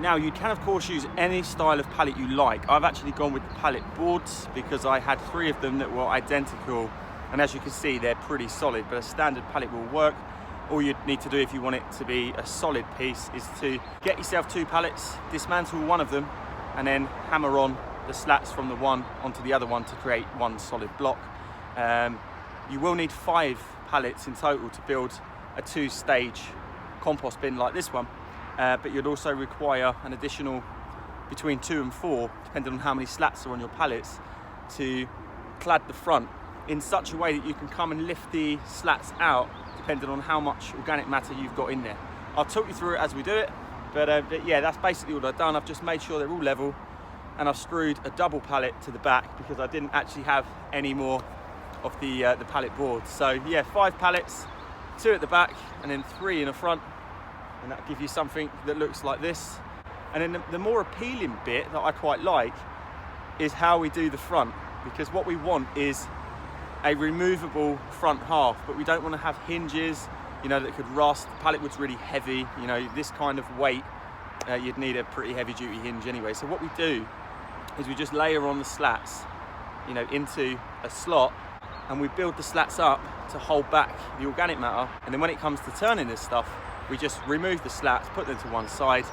Now you can of course use any style of pallet you like. I've actually gone with the pallet boards because I had 3 of them that were identical, and as you can see they're pretty solid, but a standard pallet will work. All you need to do if you want it to be a solid piece is to get yourself 2 pallets, dismantle one of them, and then hammer on the slats from the one onto the other one to create one solid block. You will need 5 pallets in total to build a 2-stage compost bin like this one, but you'd also require an additional between 2 and 4, depending on how many slats are on your pallets, to clad the front in such a way that you can come and lift the slats out depending on how much organic matter you've got in there. I'll talk you through it as we do it, but yeah, that's basically what I've done. I've just made sure they're all level, and I've screwed a double pallet to the back because I didn't actually have any more of the pallet board. So yeah, 5 pallets, 2 at the back and then 3 in the front, and that'll give you something that looks like this. And then the more appealing bit that I quite like is how we do the front, because what we want is a removable front half, but we don't want to have hinges, you know, that could rust. The pallet wood's really heavy, you know, this kind of weight, you'd need a pretty heavy duty hinge anyway. So what we do is we just layer on the slats, you know, into a slot, and we build the slats up to hold back the organic matter. And then when it comes to turning this stuff, we just remove the slats, put them to one side,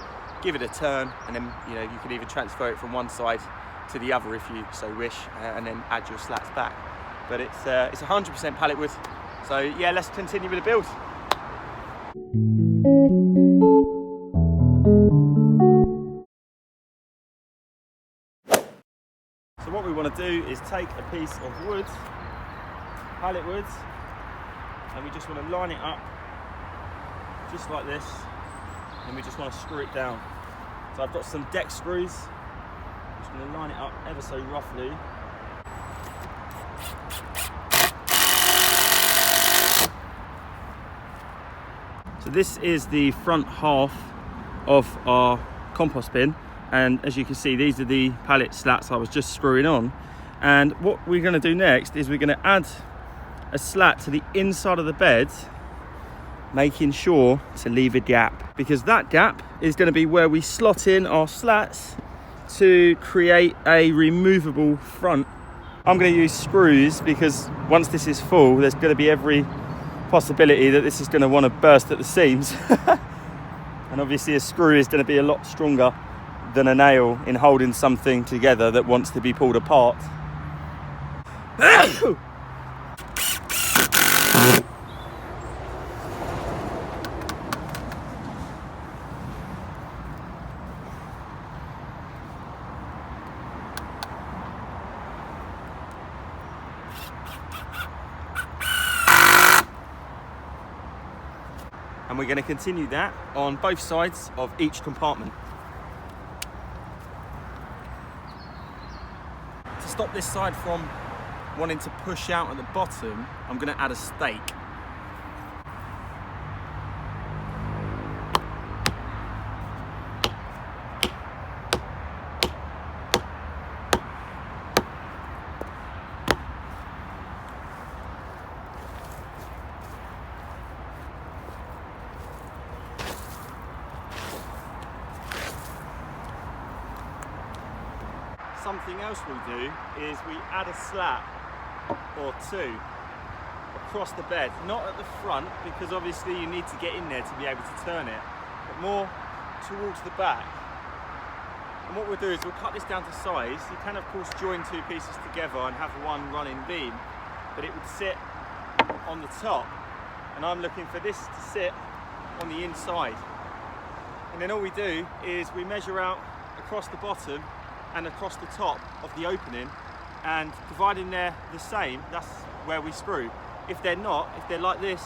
give it a turn, and then, you know, you can even transfer it from one side to the other if you so wish, and then add your slats back. But it's 100% pallet wood. So yeah, let's continue with the build. So what we want to do is take a piece of wood, pallet wood, and we just want to line it up just like this, and we just want to screw it down. So I've got some deck screws, just going to line it up ever so roughly. So this is the front half of our compost bin, and as you can see, these are the pallet slats I was just screwing on. And what we're going to do next is we're going to add a slat to the inside of the bed, making sure to leave a gap, because that gap is going to be where we slot in our slats to create a removable front. I'm going to use screws because once this is full, there's going to be every possibility that this is going to want to burst at the seams. And obviously a screw is going to be a lot stronger than a nail in holding something together that wants to be pulled apart. And we're going to continue that on both sides of each compartment. To stop this side from wanting to push out at the bottom, I'm going to add a stake. Something else we do is we add a slat or 2 across the bed, not at the front because obviously you need to get in there to be able to turn it, but more towards the back. And what we'll do is we'll cut this down to size. You can of course join 2 pieces together and have one running beam, but it would sit on the top, and I'm looking for this to sit on the inside. And then all we do is we measure out across the bottom and across the top of the opening, and providing they're the same, that's where we screw. If they're not, if they're like this,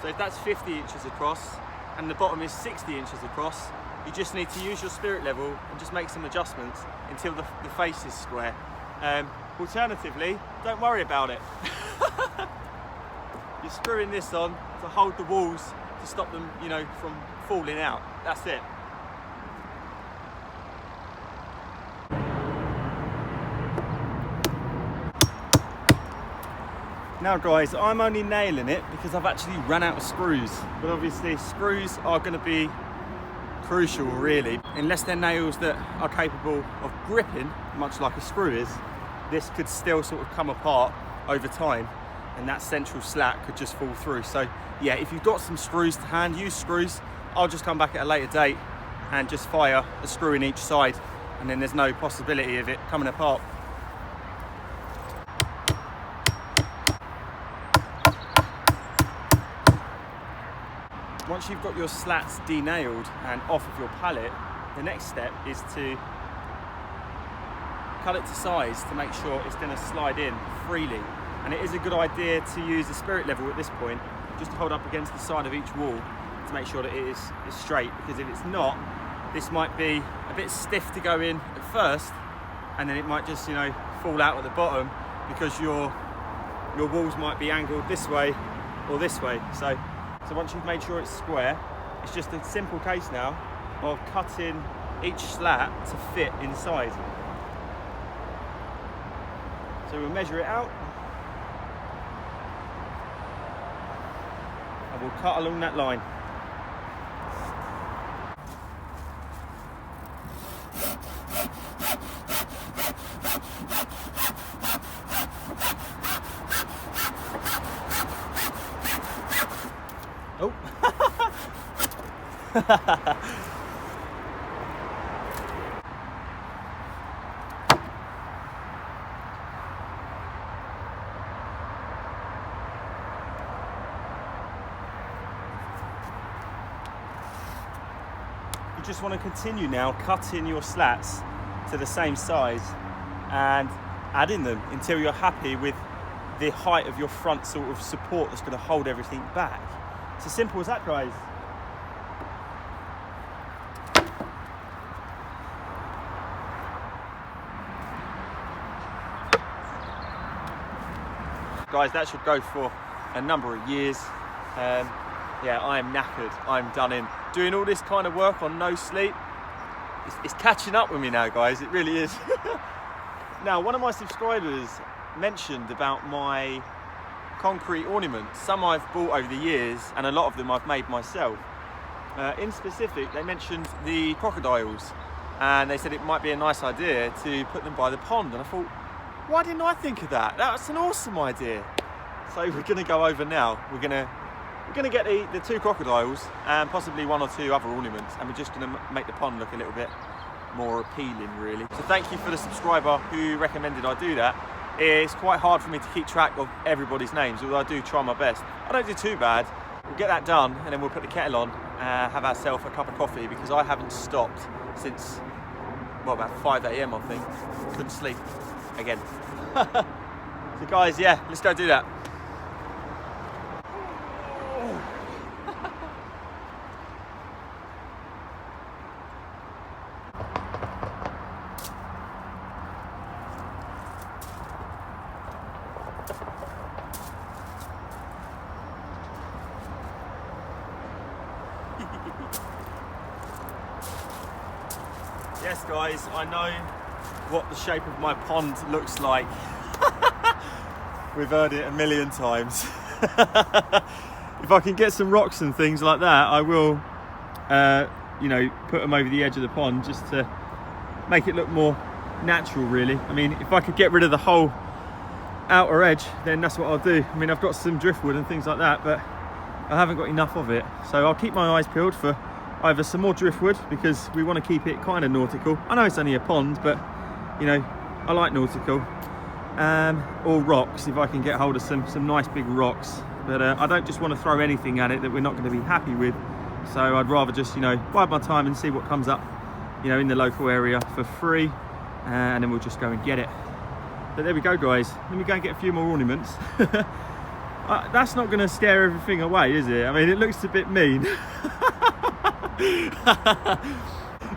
so if that's 50 inches across and the bottom is 60 inches across, you just need to use your spirit level and just make some adjustments until the face is square. Alternatively, don't worry about it. You're screwing this on to hold the walls to stop them, you know, from falling out. That's it. Now guys, I'm only nailing it because I've actually run out of screws, but obviously screws are going to be crucial really. Unless they're nails that are capable of gripping, much like a screw is, this could still sort of come apart over time, and that central slat could just fall through. So yeah, if you've got some screws to hand, use screws. I'll just come back at a later date and just fire a screw in each side, and then there's no possibility of it coming apart. Once you've got your slats denailed and off of your pallet, the next step is to cut it to size to make sure it's going to slide in freely. And it is a good idea to use the spirit level at this point, just to hold up against the side of each wall to make sure that it is straight, because if it's not, this might be a bit stiff to go in at first, and then it might just, you know, fall out at the bottom because your walls might be angled this way or this way. So once you've made sure it's square, it's just a simple case now of cutting each slat to fit inside. So we'll measure it out and we'll cut along that line. Oh. You just want to continue now cutting your slats to the same size and adding them until you're happy with the height of your front sort of support that's going to hold everything back. It's as simple as that, guys. Guys, that should go for a number of years. Yeah, I am knackered. I'm done in. Doing all this kind of work on no sleep, it's catching up with me now, guys. It really is. Now, one of my subscribers mentioned about my concrete ornaments. Some I've bought over the years, and a lot of them I've made myself. In specific, they mentioned the crocodiles, and they said it might be a nice idea to put them by the pond, and I thought, why didn't I think of that? That's an awesome idea. So we're going to go over now. We're going to get the two crocodiles and possibly one or two other ornaments, and we're just going to make the pond look a little bit more appealing, really. So thank you for the subscriber who recommended I do that. It's quite hard for me to keep track of everybody's names, although I do try my best. I don't do too bad. We'll get that done, and then we'll put the kettle on, have ourselves a cup of coffee, because I haven't stopped since, well, about 5 AM, I think. Couldn't sleep again. So guys, yeah, let's go do that. Yes guys, I know what the shape of my pond looks like. We've heard it a million times. If I can get some rocks and things like that, I will you know, put them over the edge of the pond just to make it look more natural, really. I mean, if I could get rid of the whole outer edge, then that's what I'll do. I mean, I've got some driftwood and things like that, but I haven't got enough of it. So I'll keep my eyes peeled for either some more driftwood, because we want to keep it kind of nautical. I know it's only a pond, but you know, I like nautical. Or rocks, if I can get hold of some nice big rocks. But I don't just want to throw anything at it that we're not going to be happy with. So I'd rather just, you know, bide my time and see what comes up, you know, in the local area for free, and then we'll just go and get it. But there we go, guys. Let me go and get a few more ornaments. That's not going to scare everything away, is it? I mean, it looks a bit mean.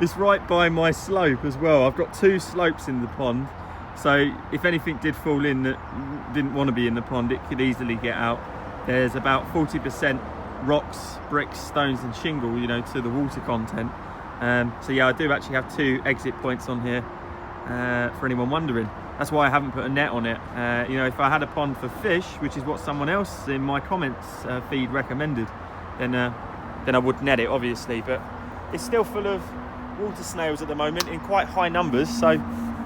It's right by my slope as well. I've got two slopes in the pond, so if anything did fall in that didn't want to be in the pond, it could easily get out. There's about 40% rocks, bricks, stones and shingle, you know, to the water content. So yeah, I do actually have two exit points on here, for anyone wondering. That's why I haven't put a net on it. You know, if I had a pond for fish, which is what someone else in my comments feed recommended, then I would net it, obviously. But It's still full of water snails at the moment in quite high numbers, so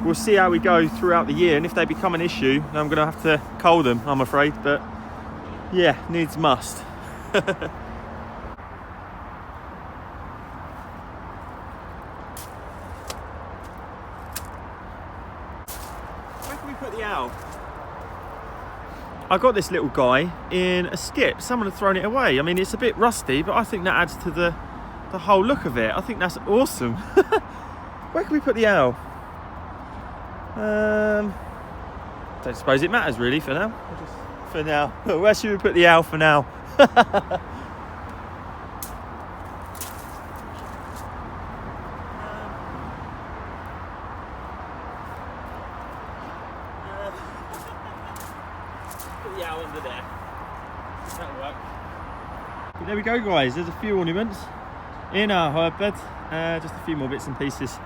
we'll see how we go throughout the year, and if they become an issue, then I'm going to have to cull them, I'm afraid, but yeah, needs must. Where can we put the owl? I got this little guy in a skip. Someone had thrown it away. I mean, it's a bit rusty, but I think that adds to the whole look of it. I think that's awesome. Where can we put the owl? Don't suppose it matters really for now. For now. Where should we put the owl for now? Put the owl under there. That'll work. But there we go, guys. There's a few ornaments in our herb bed. Just a few more bits and pieces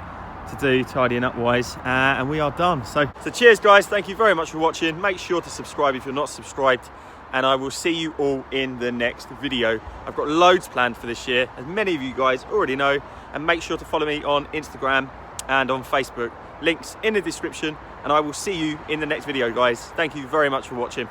to do, tidying up wise, and we are done. So cheers, guys. Thank you very much for watching. Make sure to subscribe if you're not subscribed, and I will see you all in the next video. I've got loads planned for this year, as many of you guys already know, and make sure to follow me on Instagram and on Facebook. Links in the description, and I will see you in the next video, guys. Thank you very much for watching.